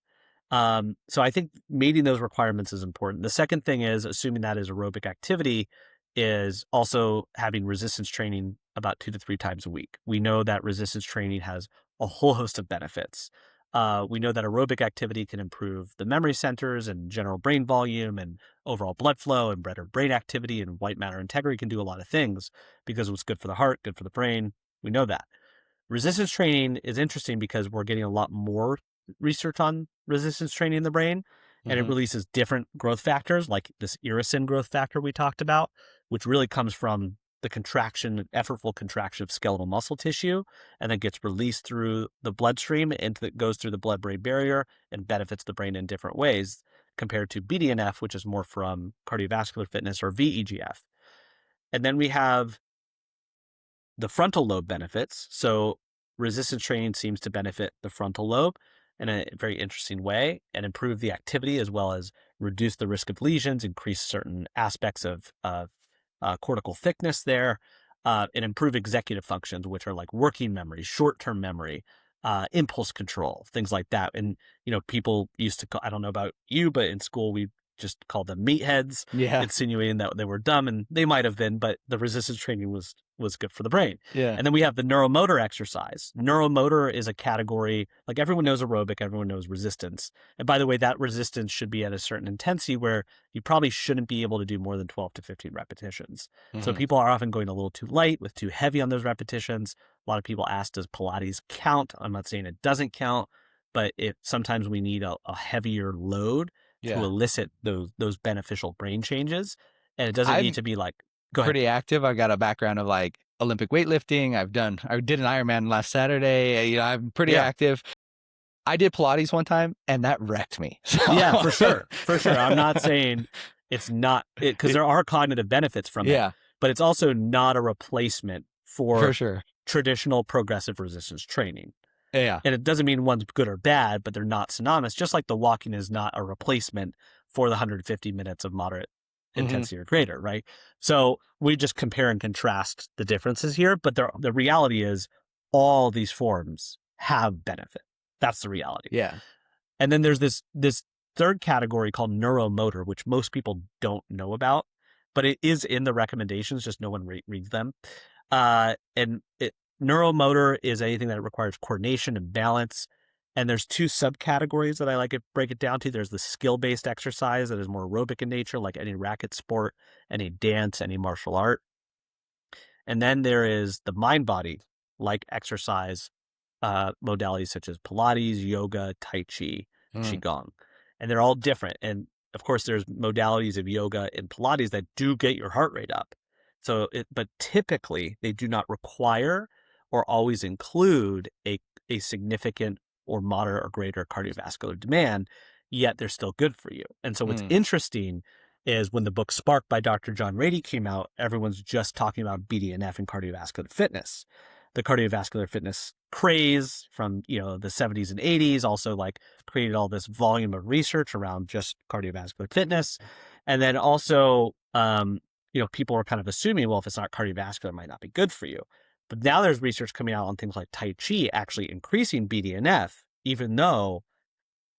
So I think meeting those requirements is important. The second thing is, assuming that is aerobic activity, is also having resistance training about 2 to 3 times a week. We know that resistance training has a whole host of benefits. We know that aerobic activity can improve the memory centers and general brain volume and overall blood flow and better brain activity, and white matter integrity can do a lot of things because it's good for the heart, good for the brain. We know that. Resistance training is interesting because we're getting a lot more research on resistance training in the brain, and it releases different growth factors, like this irisin growth factor we talked about, which really comes from the effortful contraction of skeletal muscle tissue, and then gets released through the bloodstream and goes through the blood-brain barrier and benefits the brain in different ways, compared to BDNF, which is more from cardiovascular fitness, or VEGF. And then we have the frontal lobe benefits. So resistance training seems to benefit the frontal lobe in a very interesting way and improve the activity, as well as reduce the risk of lesions, increase certain aspects of cortical thickness there, and improve executive functions, which are like working memory, short-term memory, impulse control, things like that. And, people used to call, I don't know about you, but in school we just called them meatheads, insinuating that they were dumb, and they might have been, but the resistance training was good for the brain. And then we have the neuromotor exercise. Neuromotor is a category, like everyone knows aerobic, everyone knows resistance. And by the way, that resistance should be at a certain intensity where you probably shouldn't be able to do more than 12 to 15 repetitions. So people are often going a little too light with too heavy on those repetitions. A lot of people ask, does Pilates count? I'm not saying it doesn't count, but sometimes we need a heavier load to elicit those beneficial brain changes. And it doesn't need to be like, go ahead. Pretty active. I've got a background of like Olympic weightlifting. I did an Ironman last Saturday. I'm pretty active. I did Pilates one time and that wrecked me. So. Yeah, for sure. For sure. I'm not saying it's not, because there are cognitive benefits from it, but it's also not a replacement for sure. traditional progressive resistance training. Yeah. And it doesn't mean one's good or bad, but they're not synonymous, just like the walking is not a replacement for the 150 minutes of moderate intensity or greater, right? So we just compare and contrast the differences here, but the reality is all these forms have benefit. That's the reality. Yeah. And then there's this third category called neuromotor, which most people don't know about, but it is in the recommendations, just no one reads them. Neuromotor is anything that requires coordination and balance. And there's two subcategories that I like to break it down to. There's the skill-based exercise that is more aerobic in nature, like any racket sport, any dance, any martial art. And then there is the mind-body, like exercise modalities such as Pilates, yoga, Tai Chi, Qigong. And they're all different. And of course, there's modalities of yoga and Pilates that do get your heart rate up. But typically, they do not require or always include a significant or moderate or greater cardiovascular demand, yet they're still good for you. And so what's interesting is when the book Spark by Dr. John Ratey came out, everyone's just talking about BDNF and cardiovascular fitness. The cardiovascular fitness craze from, the 70s and 80s also like created all this volume of research around just cardiovascular fitness. And then also, people are kind of assuming, well, if it's not cardiovascular, it might not be good for you. But now there's research coming out on things like Tai Chi actually increasing BDNF, even though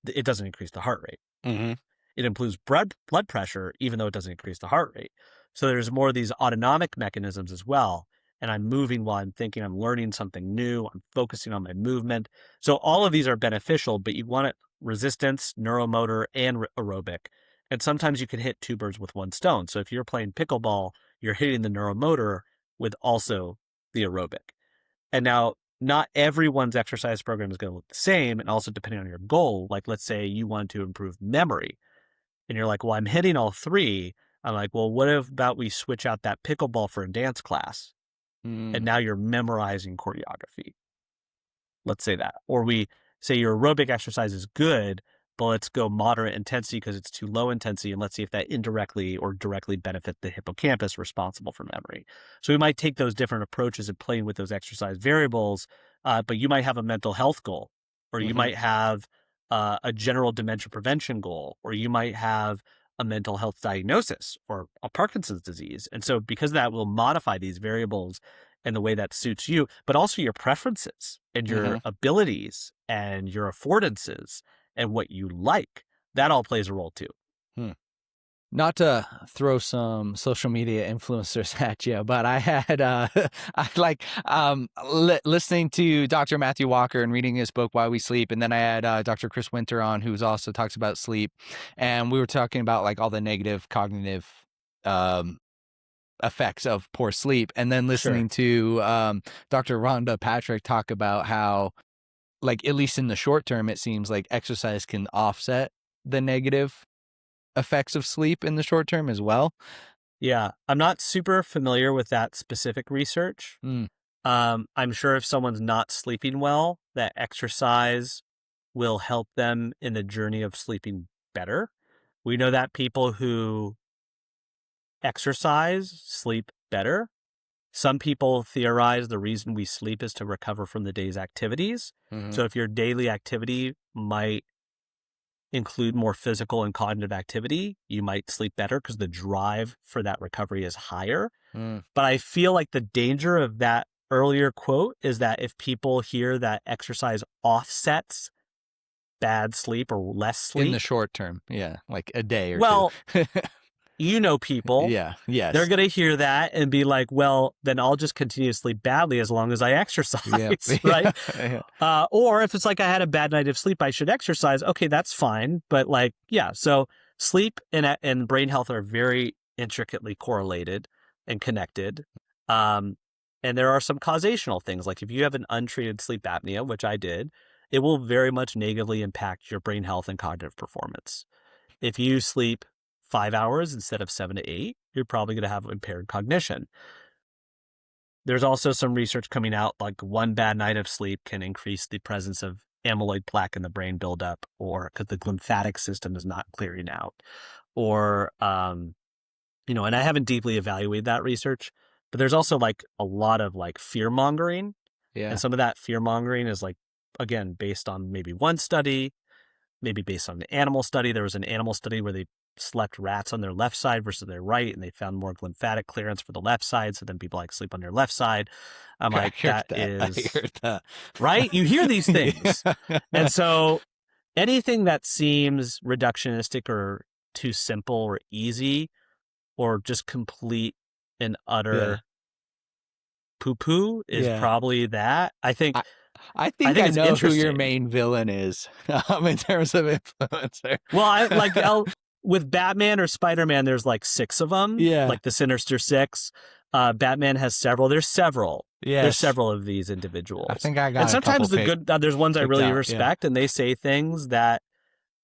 it doesn't increase the heart rate. Mm-hmm. It improves blood pressure, even though it doesn't increase the heart rate. So there's more of these autonomic mechanisms as well. And I'm moving while I'm thinking, I'm learning something new, I'm focusing on my movement. So all of these are beneficial, but you want it resistance, neuromotor, and aerobic. And sometimes you can hit two birds with one stone. So if you're playing pickleball, you're hitting the neuromotor with also the aerobic. And now, not everyone's exercise program is going to look the same. And also depending on your goal, like let's say you want to improve memory and you're like, well, I'm hitting all three. I'm like, well, what about we switch out that pickleball for a dance class? And now you're memorizing choreography. Let's say that. Or we say your aerobic exercise is good, but let's go moderate intensity because it's too low intensity. And let's see if that indirectly or directly benefit the hippocampus responsible for memory. So we might take those different approaches and playing with those exercise variables, but you might have a mental health goal, or you might have a general dementia prevention goal, or you might have a mental health diagnosis or a Parkinson's disease. And so because of that, we'll modify these variables in the way that suits you, but also your preferences and your abilities and your affordances and what you like. That all plays a role too. Not to throw some social media influencers at you, but I had listening to Dr. Matthew Walker and reading his book Why We Sleep, and then I had Dr. Chris Winter on, who's also talks about sleep, and we were talking about like all the negative cognitive effects of poor sleep, and then listening to Dr. Rhonda Patrick talk about how, like, at least in the short term, it seems like exercise can offset the negative effects of sleep in the short term as well. Yeah, I'm not super familiar with that specific research. I'm sure if someone's not sleeping well, that exercise will help them in the journey of sleeping better. We know that people who exercise sleep better. Some people theorize the reason we sleep is to recover from the day's activities. So if your daily activity might include more physical and cognitive activity, you might sleep better because the drive for that recovery is higher. But I feel like the danger of that earlier quote is that if people hear that exercise offsets bad sleep or less sleep in the short term, like a day or two. People, yes, they're going to hear that and be like, well, then I'll just continue to sleep badly as long as I exercise, right? Or if it's like I had a bad night of sleep, I should exercise. Okay, that's fine. But so sleep and brain health are very intricately correlated and connected. And there are some causational things. Like if you have an untreated sleep apnea, which I did, it will very much negatively impact your brain health and cognitive performance. If you sleep 5 hours instead of 7 to 8, you're probably going to have impaired cognition. There's also some research coming out, like one bad night of sleep can increase the presence of amyloid plaque in the brain buildup, or because the lymphatic system is not clearing out, or, and I haven't deeply evaluated that research, but there's also like a lot of like fear mongering. And some of that fear mongering is like, again, based on maybe one study, maybe based on an animal study. There was an animal study where they slept rats on their left side versus their right, and they found more lymphatic clearance for the left side. So then people like sleep on their left side. I'm like, I heard that. right? You hear these things. And so anything that seems reductionistic or too simple or easy or just complete and utter poo-poo is probably that. I think I think I it's know who your interesting. main villain is in terms of influencer. Well, with Batman or Spider-Man, there's like 6 of them. Yeah. Like the Sinister Six. Batman has several. There's several. Yes. There's several of these individuals. I think I got and sometimes a couple there's ones I really respect, and they say things that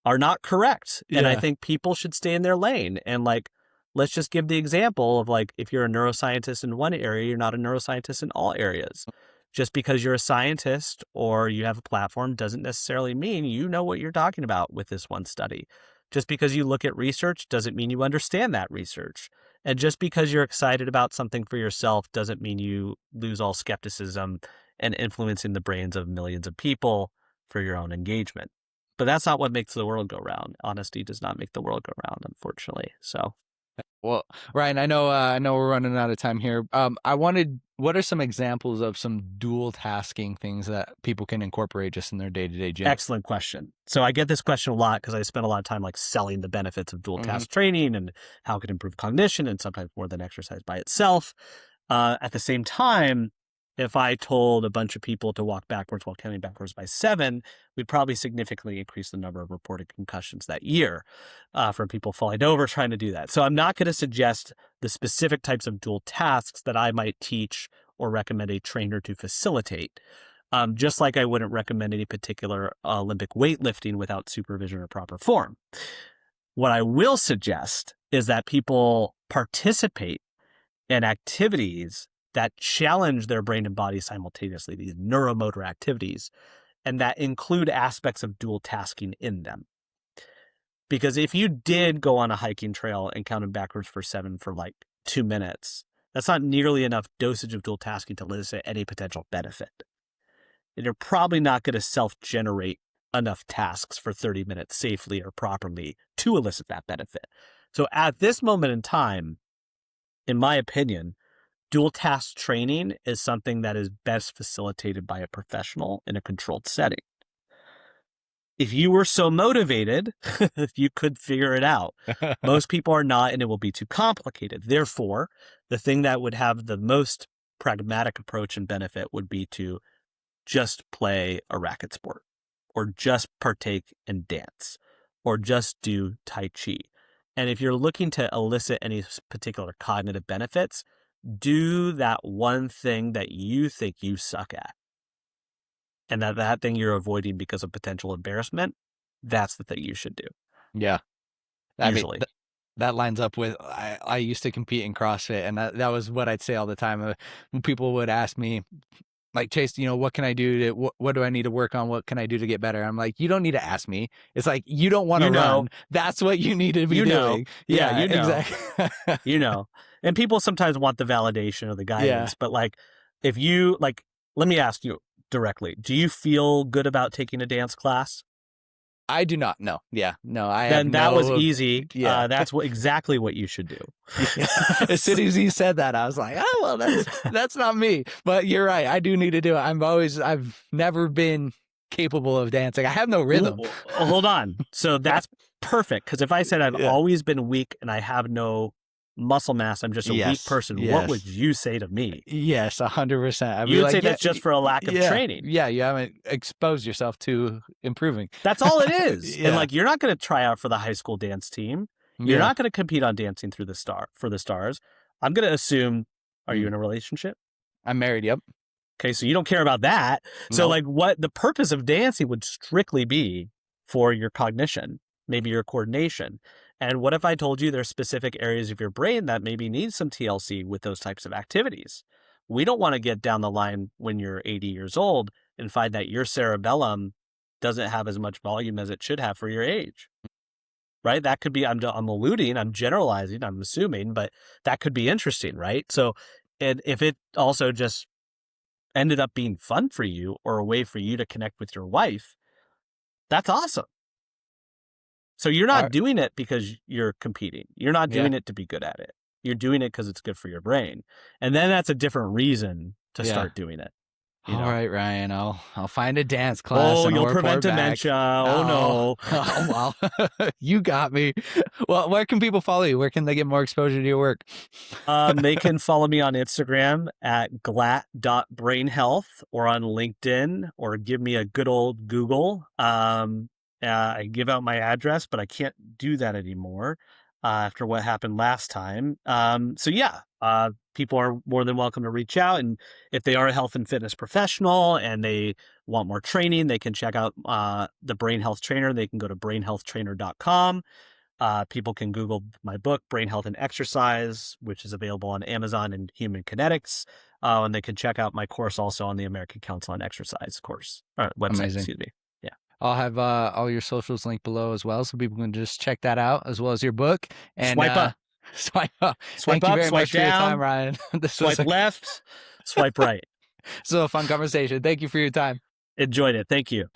are not correct. And I think people should stay in their lane. And like, let's just give the example of like, if you're a neuroscientist in one area, you're not a neuroscientist in all areas. Just because you're a scientist or you have a platform doesn't necessarily mean you know what you're talking about with this one study. Just because you look at research doesn't mean you understand that research. And just because you're excited about something for yourself doesn't mean you lose all skepticism and influencing the brains of millions of people for your own engagement. But that's not what makes the world go round. Honesty does not make the world go round, unfortunately. So, well, Ryan, I know we're running out of time here. What are some examples of some dual tasking things that people can incorporate just in their day-to-day gym? Excellent question. So I get this question a lot because I spend a lot of time like selling the benefits of dual task training and how it can improve cognition and sometimes more than exercise by itself. At the same time, if I told a bunch of people to walk backwards while counting backwards by 7, we'd probably significantly increase the number of reported concussions that year from people falling over trying to do that. So I'm not going to suggest the specific types of dual tasks that I might teach or recommend a trainer to facilitate. Just like I wouldn't recommend any particular Olympic weightlifting without supervision or proper form. What I will suggest is that people participate in activities that challenge their brain and body simultaneously, these neuromotor activities, and that include aspects of dual tasking in them. Because if you did go on a hiking trail and counted backwards for 7 for like 2 minutes, that's not nearly enough dosage of dual tasking to elicit any potential benefit. And you're probably not going to self-generate enough tasks for 30 minutes safely or properly to elicit that benefit. So at this moment in time, in my opinion, dual task training is something that is best facilitated by a professional in a controlled setting. If you were so motivated, you could figure it out. Most people are not, and it will be too complicated. Therefore, the thing that would have the most pragmatic approach and benefit would be to just play a racket sport, or just partake in dance, or just do Tai Chi. And if you're looking to elicit any particular cognitive benefits, do that one thing that you think you suck at. And that thing you're avoiding because of potential embarrassment, that's the thing you should do. Yeah. Usually. That lines up with, I used to compete in CrossFit, and that was what I'd say all the time. When people would ask me, like, Chase, what can I do what do I need to work on? What can I do to get better? I'm like, you don't need to ask me. It's like, you don't want to run. That's what you need to be doing. Yeah, exactly. And people sometimes want the validation or the guidance, but like, if you like, let me ask you directly, do you feel good about taking a dance class? I do not. No. Yeah. No, that was easy. Yeah. That's exactly what you should do. As soon as you said that, I was like, oh, well, that's not me. But you're right. I do need to do it. I've never been capable of dancing. I have no rhythm. Hold on. So that's perfect. Because if I said I've always been weak and I have no muscle mass, I'm just a weak person, what would you say to me? Yes, 100%. You would say that's just for a lack of training. Yeah, you haven't exposed yourself to improving. That's all it is. And like, you're not going to try out for the high school dance team. You're not going to compete on Dancing for the Stars. I'm going to assume, are you in a relationship? I'm married, yep. Okay, so you don't care about that. So like, what the purpose of dancing would strictly be for your cognition, maybe your coordination. And what if I told you there's specific areas of your brain that maybe need some TLC with those types of activities? We don't want to get down the line when you're 80 years old and find that your cerebellum doesn't have as much volume as it should have for your age, right? That could be, I'm alluding, I'm generalizing, I'm assuming, but that could be interesting, right? So, and if it also just ended up being fun for you or a way for you to connect with your wife, that's awesome. So you're not doing it because you're competing. You're not doing it to be good at it. You're doing it because it's good for your brain. And then that's a different reason to start doing it. you All know. right, Ryan. I'll find a dance class Oh, and I'll you'll prevent report back. dementia. Oh no. Oh well, you got me. Well, where can people follow you? Where can they get more exposure to your work? They can follow me on Instagram at glatt.brainhealth or on LinkedIn, or give me a good old Google. I give out my address, but I can't do that anymore after what happened last time. So yeah, people are more than welcome to reach out. And if they are a health and fitness professional and they want more training, they can check out the Brain Health Trainer. They can go to brainhealthtrainer.com. People can Google my book, Brain Health and Exercise, which is available on Amazon and Human Kinetics. And they can check out my course also on the American Council on Exercise website. Amazing. Excuse me. Yeah. I'll have all your socials linked below as well, so people can just check that out, as well as your book. And Swipe up. Swipe up. Swipe Thank you up, very swipe much for your down, time, Ryan. This swipe was left, swipe right. a fun conversation. Thank you for your time. Enjoyed it. Thank you.